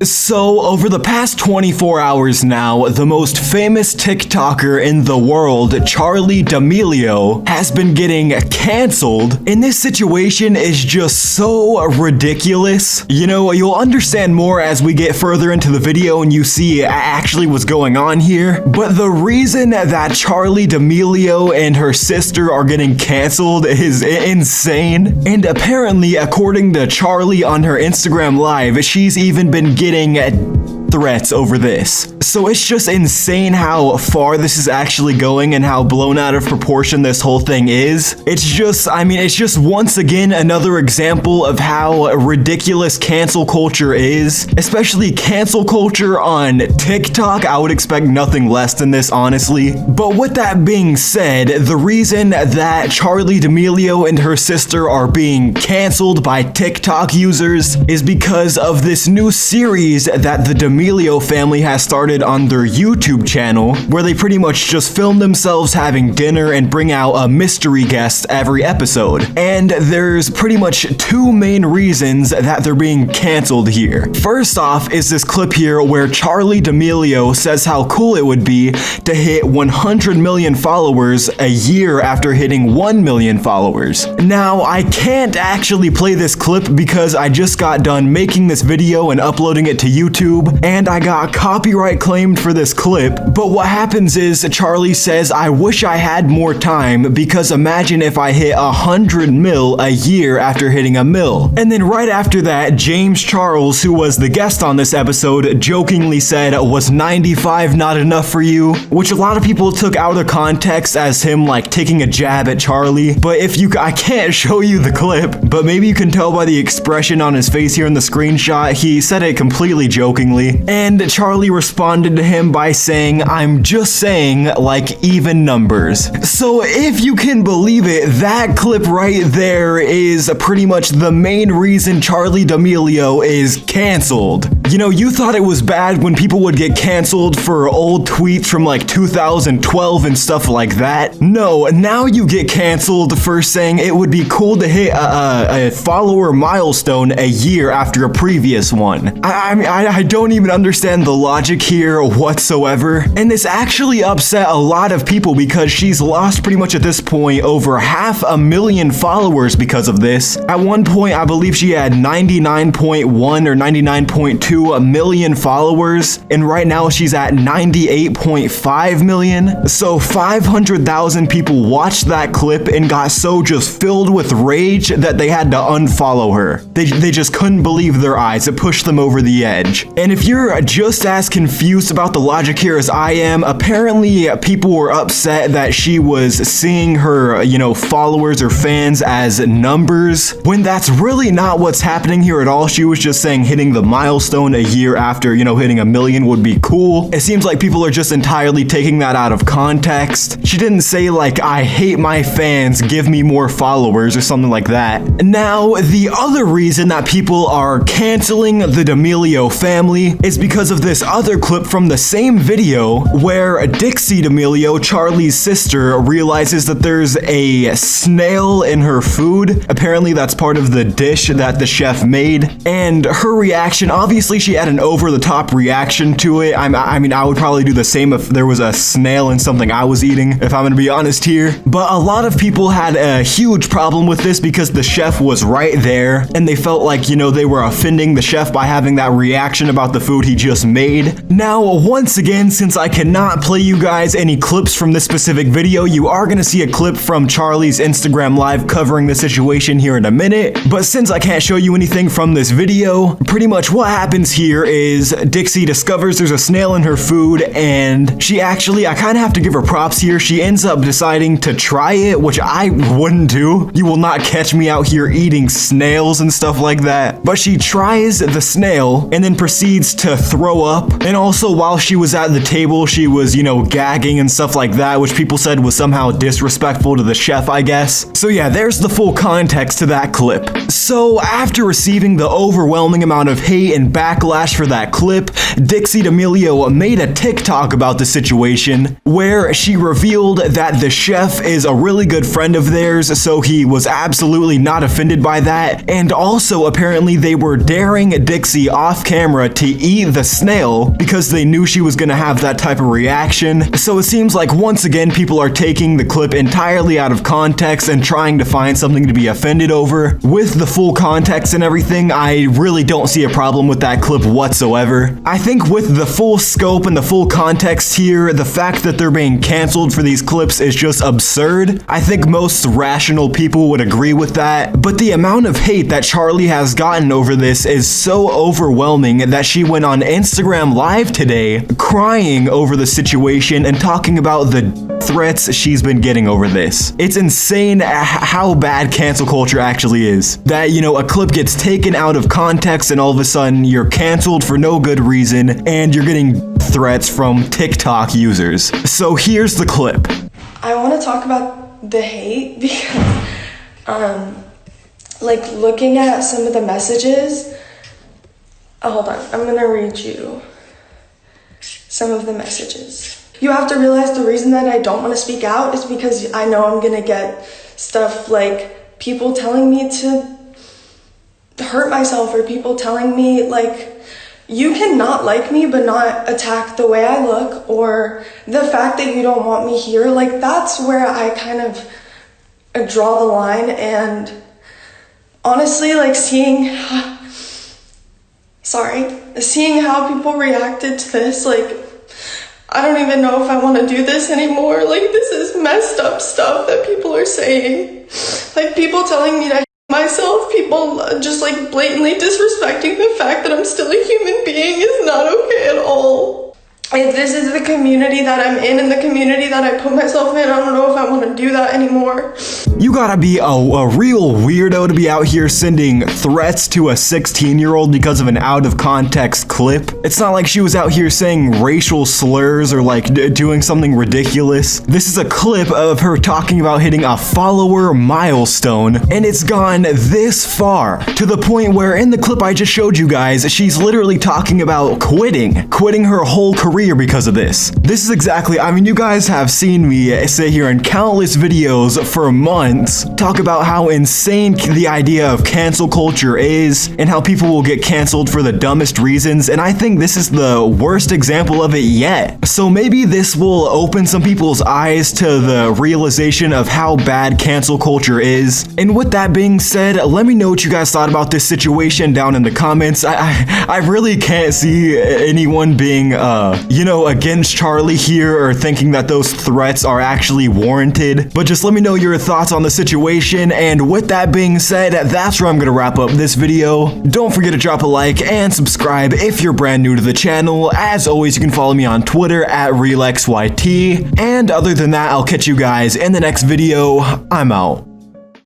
So, over the past 24 hours now, the most famous TikToker in the world, Charli D'Amelio, has been getting canceled, and this situation is just so ridiculous. You know, you'll understand more as we get further into the video and you see actually what's going on here, but the reason that Charli D'Amelio and her sister are getting canceled is insane, and apparently, according to Charli on her Instagram Live, she's even been getting threats over this. So it's just insane how far this is actually going and how blown out of proportion this whole thing is. It's just once again another example of how ridiculous cancel culture is, especially cancel culture on TikTok. I would expect nothing less than this, honestly. But with that being said, the reason that Charli D'Amelio and her sister are being canceled by TikTok users is because of this new series that the D'Amelio family has started on their YouTube channel, where they pretty much just film themselves having dinner and bring out a mystery guest every episode. And there's pretty much two main reasons that they're being canceled here. First off is this clip here where Charli D'Amelio says how cool it would be to hit 100 million followers a year after hitting 1 million followers. Now, I can't actually play this clip because I just got done making this video and uploading it to YouTube, and I got copyright claimed for this clip. But what happens is Charli says, I wish I had more time because imagine if I hit 100 mil a year after hitting a mil. And then right after that, James Charles, who was the guest on this episode, jokingly said, was 95 not enough for you? Which a lot of people took out of context as him like taking a jab at Charli. But I can't show you the clip, but maybe you can tell by the expression on his face here in the screenshot, he said it completely jokingly. And Charli responded to him by saying, I'm just saying, like even numbers. So if you can believe it, that clip right there is pretty much the main reason Charli D'Amelio is canceled. You know, you thought it was bad when people would get canceled for old tweets from like 2012 and stuff like that. No, now you get canceled for saying it would be cool to hit a follower milestone a year after a previous one. I don't even understand the logic here whatsoever, and this actually upset a lot of people because she's lost pretty much at this point over 500,000 followers because of this. At one point, I believe she had 99.1 or 99.2 million followers, and right now she's at 98.5 million. So 500,000 people watched that clip and got so just filled with rage that they had to unfollow her. They just couldn't believe their eyes. It pushed them over the edge. And if you're just as confused about the logic here as I am, apparently people were upset that she was seeing her, followers or fans as numbers, when that's really not what's happening here at all. She was just saying hitting the milestone a year after, hitting 1 million would be cool. It seems like people are just entirely taking that out of context. She didn't say like, I hate my fans, give me more followers or something like that. Now, the other reason that people are canceling the D'Amelio family is because of this other clip from the same video where Dixie D'Amelio, Charli's sister, realizes that there's a snail in her food. Apparently that's part of the dish that the chef made, and her reaction, obviously she had an over-the-top reaction to it. I mean, I would probably do the same if there was a snail in something I was eating, if I'm gonna be honest here. But a lot of people had a huge problem with this because the chef was right there, and they felt like, they were offending the chef by having that reaction about the food he just made. Now, once again, since I cannot play you guys any clips from this specific video, you are gonna see a clip from Charli's Instagram Live covering the situation here in a minute. But since I can't show you anything from this video, pretty much what happens here is Dixie discovers there's a snail in her food, and she actually, I kind of have to give her props here, she ends up deciding to try it, which I wouldn't do. You will not catch me out here eating snails and stuff like that. But she tries the snail and then proceeds to throw up. And also while she was at the table, she was, gagging and stuff like that, which people said was somehow disrespectful to the chef, I guess. So yeah, there's the full context to that clip. So after receiving the overwhelming amount of hate and backlash backlash for that clip, Dixie D'Amelio made a TikTok about the situation where she revealed that the chef is a really good friend of theirs, so he was absolutely not offended by that, and also apparently they were daring Dixie off camera to eat the snail because they knew she was gonna have that type of reaction. So it seems like once again people are taking the clip entirely out of context and trying to find something to be offended over. With the full context and everything, I really don't see a problem with that clip whatsoever. I think with the full scope and the full context here, the fact that they're being canceled for these clips is just absurd. I think most rational people would agree with that, but the amount of hate that Charli has gotten over this is so overwhelming that she went on Instagram Live today crying over the situation and talking about the threats she's been getting over this. It's insane how bad cancel culture actually is. That, you know, a clip gets taken out of context and all of a sudden you're canceled for no good reason and you're getting threats from TikTok users. So here's the clip. I want to talk about the hate because, like, looking at some of the messages, hold on, I'm gonna read you some of the messages. You have to realize the reason that I don't want to speak out is because I know I'm gonna get stuff like people telling me to hurt myself, or people telling me like, you cannot like me but not attack the way I look, or the fact that you don't want me here. Like, that's where I kind of draw the line. And honestly, like, seeing how people reacted to this, like, I don't even know if I want to do this anymore. Like, this is messed up stuff that people are saying. Like, people telling me to hate myself, people just like blatantly disrespecting the fact that I'm still a human being is not okay at all. If this is the community that I'm in and the community that I put myself in, I don't know if I want to do that anymore. You gotta be a real weirdo to be out here sending threats to a 16-year-old because of an out-of-context clip. It's not like she was out here saying racial slurs or like doing something ridiculous. This is a clip of her talking about hitting a follower milestone, and it's gone this far to the point where in the clip I just showed you guys, she's literally talking about quitting her whole career because of this. This is exactly, I mean, you guys have seen me sit here in countless videos for months talk about how insane the idea of cancel culture is and how people will get canceled for the dumbest reasons, and I think this is the worst example of it yet. So maybe this will open some people's eyes to the realization of how bad cancel culture is. And with that being said, let me know what you guys thought about this situation down in the comments. I really can't see anyone being you know, against Charli here or thinking that those threats are actually warranted. But just let me know your thoughts on the situation. And with that being said, that's where I'm gonna wrap up this video. Don't forget to drop a like and subscribe if you're brand new to the channel. As always, you can follow me on Twitter at RelexYT. And other than that, I'll catch you guys in the next video. I'm out.